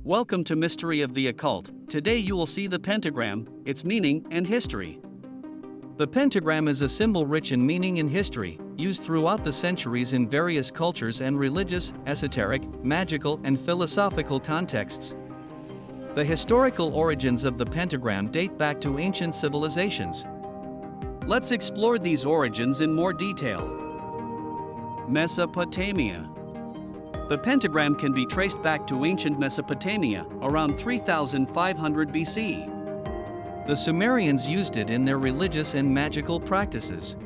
Welcome to Mystery of the Occult. Today you will see the pentagram, its meaning and history. The pentagram is a symbol rich in meaning and history, used throughout the centuries in various cultures and religious, esoteric, magical, and philosophical contexts. The historical origins of the pentagram date back to ancient civilizations. Let's explore these origins in more detail. Mesopotamia. The pentagram can be traced back to ancient Mesopotamia, around 3500 BC. The Sumerians used it in their religious and magical practices.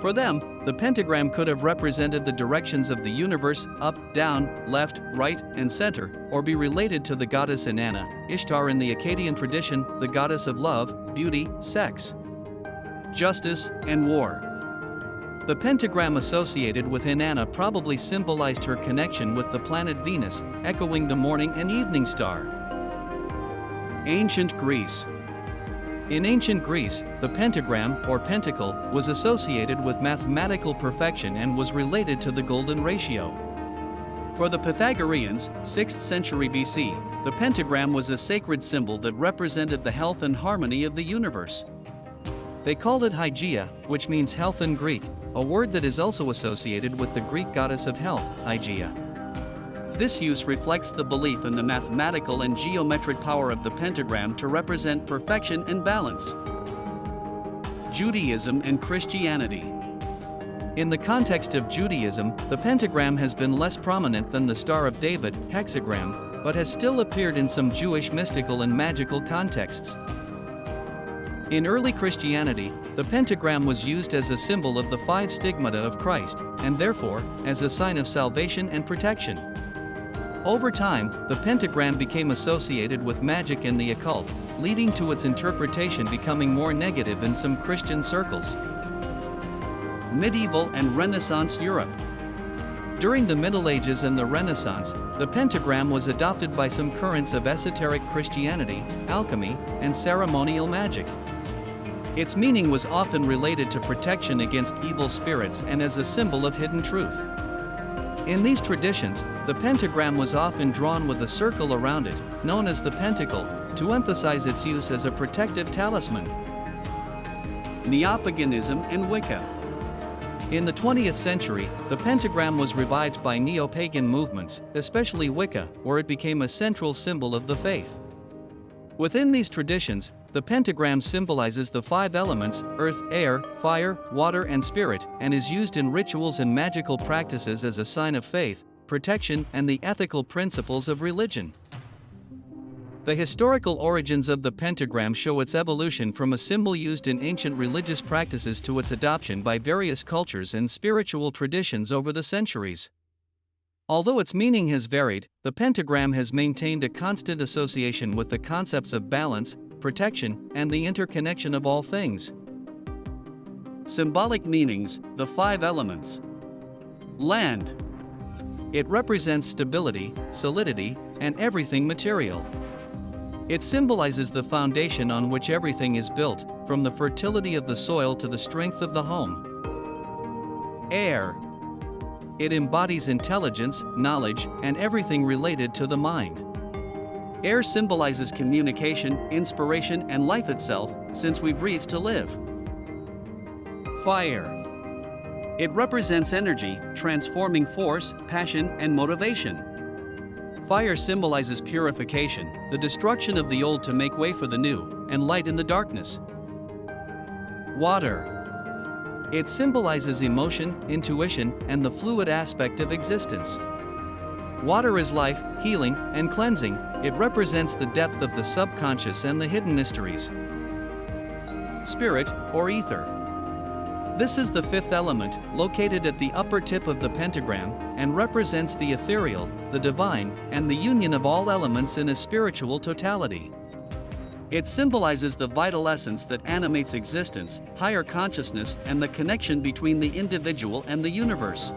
For them, the pentagram could have represented the directions of the universe, up, down, left, right, and center, or be related to the goddess Inanna, Ishtar in the Akkadian tradition, the goddess of love, beauty, sex, justice, and war. The pentagram associated with Inanna probably symbolized her connection with the planet Venus, echoing the morning and evening star. Ancient Greece. In ancient Greece, the pentagram, or pentacle, was associated with mathematical perfection and was related to the golden ratio. For the Pythagoreans, 6th century BC, the pentagram was a sacred symbol that represented the health and harmony of the universe. They called it Hygeia, which means health in Greek, a word that is also associated with the Greek goddess of health, Hygeia. This use reflects the belief in the mathematical and geometric power of the pentagram to represent perfection and balance. Judaism and Christianity. In the context of Judaism, the pentagram has been less prominent than the Star of David, hexagram, but has still appeared in some Jewish mystical and magical contexts. In early Christianity, the pentagram was used as a symbol of the five stigmata of Christ, and therefore, as a sign of salvation and protection. Over time, the pentagram became associated with magic and the occult, leading to its interpretation becoming more negative in some Christian circles. Medieval and Renaissance Europe. During the Middle Ages and the Renaissance, the pentagram was adopted by some currents of esoteric Christianity, alchemy, and ceremonial magic. Its meaning was often related to protection against evil spirits and as a symbol of hidden truth. In these traditions, the pentagram was often drawn with a circle around it, known as the pentacle, to emphasize its use as a protective talisman. Neopaganism and Wicca. In the 20th century, the pentagram was revived by neo-pagan movements, especially Wicca, where it became a central symbol of the faith. Within these traditions, the pentagram symbolizes the five elements, earth, air, fire, water, and spirit, and is used in rituals and magical practices as a sign of faith, protection, and the ethical principles of religion. The historical origins of the pentagram show its evolution from a symbol used in ancient religious practices to its adoption by various cultures and spiritual traditions over the centuries. Although its meaning has varied, the pentagram has maintained a constant association with the concepts of balance, protection, and the interconnection of all things. Symbolic meanings, the five elements. Land. It represents stability, solidity, and everything material. It symbolizes the foundation on which everything is built, from the fertility of the soil to the strength of the home. Air. It embodies intelligence, knowledge, and everything related to the mind. Air symbolizes communication, inspiration, and life itself, since we breathe to live. Fire. It represents energy, transforming force, passion, and motivation. Fire symbolizes purification, the destruction of the old to make way for the new, and light in the darkness. Water. It symbolizes emotion, intuition, and the fluid aspect of existence. Water is life, healing, and cleansing. It represents the depth of the subconscious and the hidden mysteries. Spirit, or ether. This is the fifth element, located at the upper tip of the pentagram, and represents the ethereal, the divine, and the union of all elements in a spiritual totality. It symbolizes the vital essence that animates existence, higher consciousness, and the connection between the individual and the universe.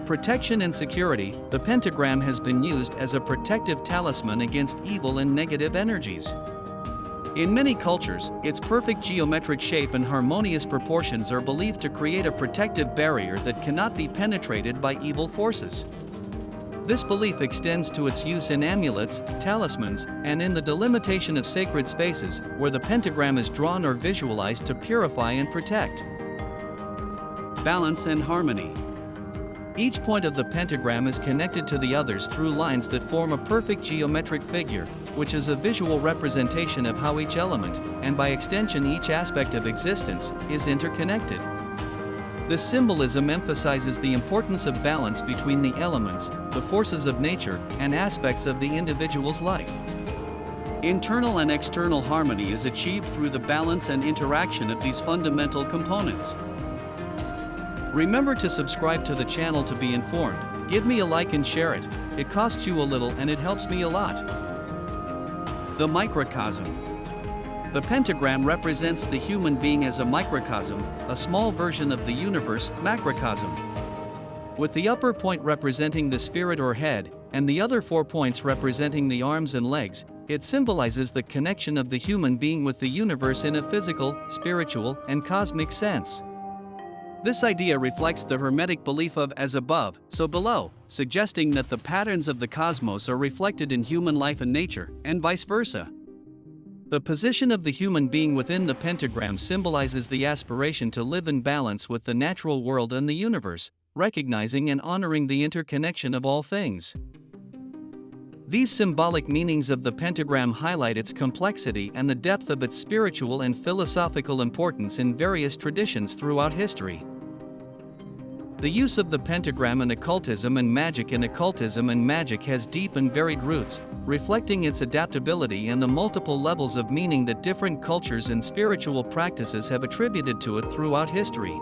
Protection and security. The pentagram has been used as a protective talisman against evil and negative energies. In many cultures, its perfect geometric shape and harmonious proportions are believed to create a protective barrier that cannot be penetrated by evil forces. This belief extends to its use in amulets, talismans, and in the delimitation of sacred spaces, where the pentagram is drawn or visualized to purify and protect. Balance and harmony. Each point of the pentagram is connected to the others through lines that form a perfect geometric figure, which is a visual representation of how each element, and by extension each aspect of existence, is interconnected. This symbolism emphasizes the importance of balance between the elements, the forces of nature, and aspects of the individual's life. Internal and external harmony is achieved through the balance and interaction of these fundamental components. Remember to subscribe to the channel to be informed. Give me a like and share it. It costs you a little and it helps me a lot. The microcosm. The pentagram represents the human being as a microcosm, a small version of the universe, macrocosm. With the upper point representing the spirit or head, and the other 4 points representing the arms and legs, it symbolizes the connection of the human being with the universe in a physical, spiritual, and cosmic sense. This idea reflects the Hermetic belief of as above, so below, suggesting that the patterns of the cosmos are reflected in human life and nature, and vice versa. The position of the human being within the pentagram symbolizes the aspiration to live in balance with the natural world and the universe, recognizing and honoring the interconnection of all things. These symbolic meanings of the pentagram highlight its complexity and the depth of its spiritual and philosophical importance in various traditions throughout history. The use of the pentagram in occultism and magic has deep and varied roots, reflecting its adaptability and the multiple levels of meaning that different cultures and spiritual practices have attributed to it throughout history.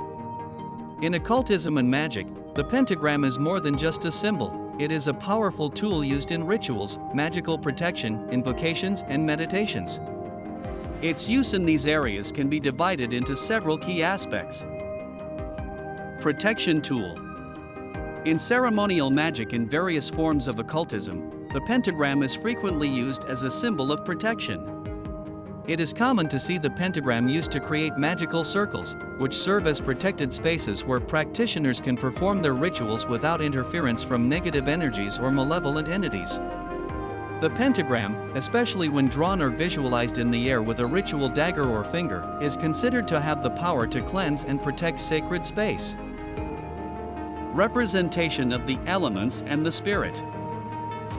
In occultism and magic, the pentagram is more than just a symbol. It is a powerful tool used in rituals, magical protection, invocations, and meditations. Its use in these areas can be divided into several key aspects. Protection tool. In ceremonial magic and various forms of occultism, the pentagram is frequently used as a symbol of protection. It is common to see the pentagram used to create magical circles, which serve as protected spaces where practitioners can perform their rituals without interference from negative energies or malevolent entities. The pentagram, especially when drawn or visualized in the air with a ritual dagger or finger, is considered to have the power to cleanse and protect sacred space. Representation of the elements and the spirit.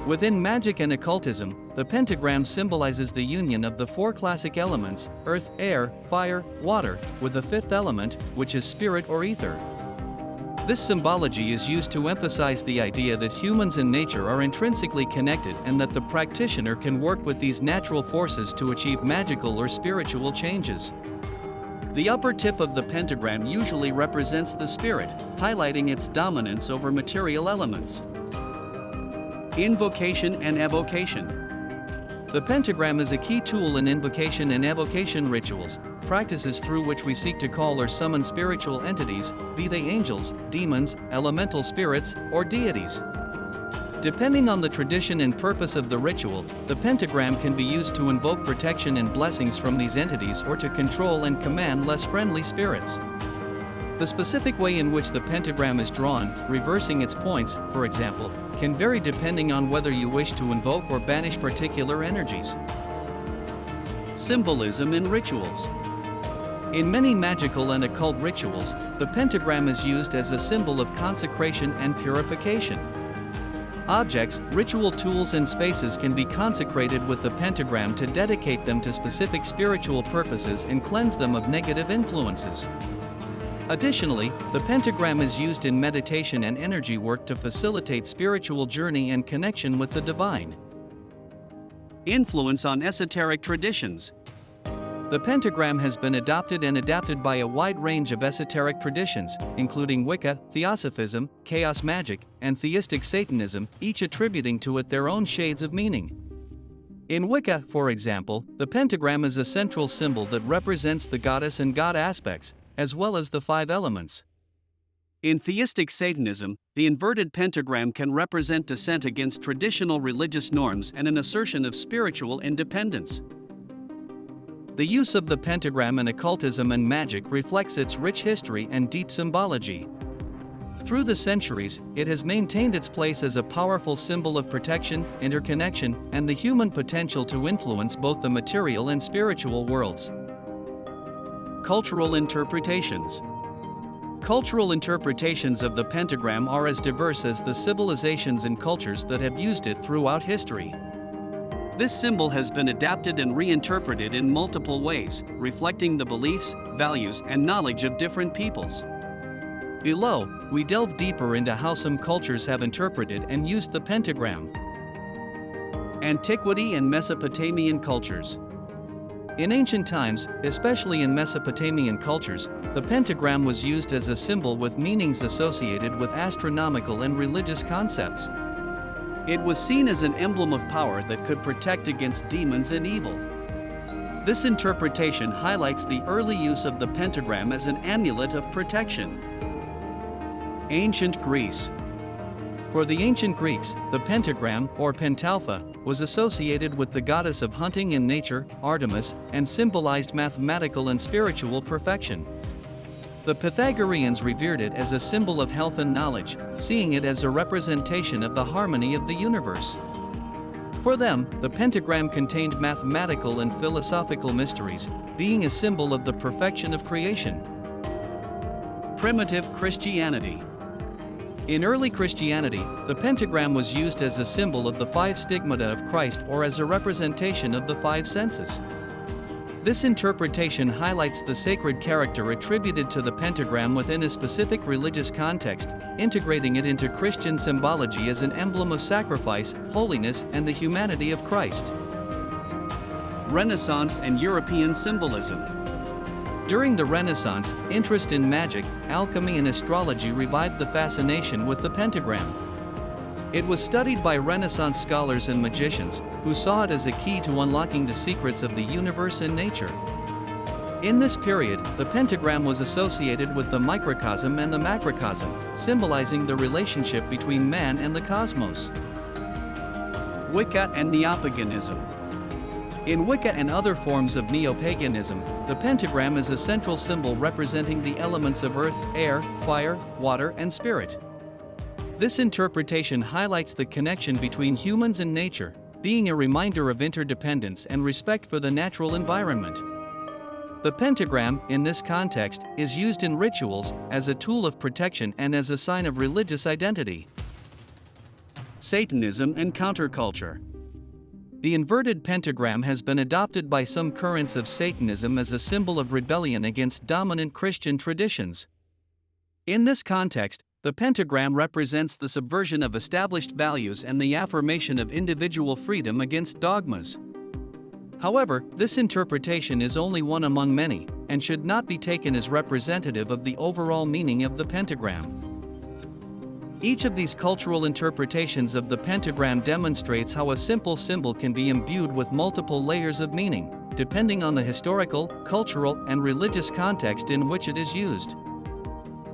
Within magic and occultism, the pentagram symbolizes the union of the 4 classic elements, earth, air, fire, water, with the 5th element, which is spirit or ether. This symbology is used to emphasize the idea that humans and nature are intrinsically connected and that the practitioner can work with these natural forces to achieve magical or spiritual changes. The upper tip of the pentagram usually represents the spirit, highlighting its dominance over material elements. Invocation and Evocation. The pentagram is a key tool in invocation and evocation rituals, practices through which we seek to call or summon spiritual entities, be they angels, demons, elemental spirits, or deities. Depending on the tradition and purpose of the ritual, the pentagram can be used to invoke protection and blessings from these entities or to control and command less friendly spirits. The specific way in which the pentagram is drawn, reversing its points, for example, can vary depending on whether you wish to invoke or banish particular energies. Symbolism in rituals. In many magical and occult rituals, the pentagram is used as a symbol of consecration and purification. Objects, ritual tools, and spaces can be consecrated with the pentagram to dedicate them to specific spiritual purposes and cleanse them of negative influences. Additionally, the pentagram is used in meditation and energy work to facilitate spiritual journey and connection with the divine. Influence on esoteric traditions. The pentagram has been adopted and adapted by a wide range of esoteric traditions, including Wicca, Theosophism, Chaos Magic, and Theistic Satanism, each attributing to it their own shades of meaning. In Wicca, for example, the pentagram is a central symbol that represents the goddess and god aspects, as well as the 5 elements. In Theistic Satanism, the inverted pentagram can represent dissent against traditional religious norms and an assertion of spiritual independence. The use of the pentagram in occultism and magic reflects its rich history and deep symbology. Through the centuries, it has maintained its place as a powerful symbol of protection, interconnection, and the human potential to influence both the material and spiritual worlds. Cultural interpretations. Cultural interpretations of the pentagram are as diverse as the civilizations and cultures that have used it throughout history. This symbol has been adapted and reinterpreted in multiple ways, reflecting the beliefs, values, and knowledge of different peoples. Below, we delve deeper into how some cultures have interpreted and used the pentagram. Antiquity and Mesopotamian cultures. In ancient times, especially in Mesopotamian cultures, the pentagram was used as a symbol with meanings associated with astronomical and religious concepts. It was seen as an emblem of power that could protect against demons and evil. This interpretation highlights the early use of the pentagram as an amulet of protection. Ancient Greece. For the ancient Greeks, the pentagram, or pentalpha, was associated with the goddess of hunting and nature, Artemis, and symbolized mathematical and spiritual perfection. The Pythagoreans revered it as a symbol of health and knowledge, seeing it as a representation of the harmony of the universe. For them, the pentagram contained mathematical and philosophical mysteries, being a symbol of the perfection of creation. Primitive Christianity. In early Christianity, the pentagram was used as a symbol of the five stigmata of Christ or as a representation of the five senses. This interpretation highlights the sacred character attributed to the pentagram within a specific religious context, integrating it into Christian symbology as an emblem of sacrifice, holiness, and the humanity of Christ. Renaissance and European symbolism. During the Renaissance, interest in magic, alchemy, and astrology revived the fascination with the pentagram. It was studied by Renaissance scholars and magicians, who saw it as a key to unlocking the secrets of the universe and nature. In this period, the pentagram was associated with the microcosm and the macrocosm, symbolizing the relationship between man and the cosmos. Wicca and Neopaganism. In Wicca and other forms of neo-paganism, the pentagram is a central symbol representing the elements of earth, air, fire, water, and spirit. This interpretation highlights the connection between humans and nature, being a reminder of interdependence and respect for the natural environment. The pentagram, in this context, is used in rituals, as a tool of protection and as a sign of religious identity. Satanism and counterculture. The inverted pentagram has been adopted by some currents of Satanism as a symbol of rebellion against dominant Christian traditions. In this context, the pentagram represents the subversion of established values and the affirmation of individual freedom against dogmas. However, this interpretation is only one among many, and should not be taken as representative of the overall meaning of the pentagram. Each of these cultural interpretations of the pentagram demonstrates how a simple symbol can be imbued with multiple layers of meaning, depending on the historical, cultural, and religious context in which it is used.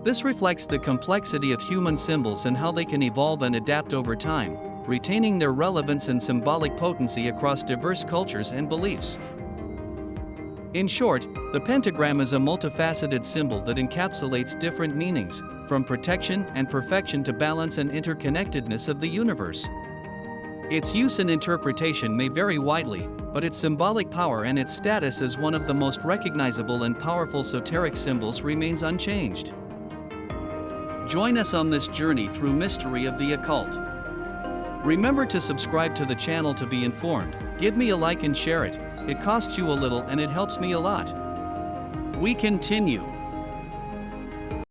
This reflects the complexity of human symbols and how they can evolve and adapt over time, retaining their relevance and symbolic potency across diverse cultures and beliefs. In short, the pentagram is a multifaceted symbol that encapsulates different meanings, from protection and perfection to balance and interconnectedness of the universe. Its use and interpretation may vary widely, but its symbolic power and its status as one of the most recognizable and powerful esoteric symbols remains unchanged. Join us on this journey through mystery of the occult. Remember to subscribe to the channel to be informed. Give me a like and share it. It costs you a little and it helps me a lot. We continue.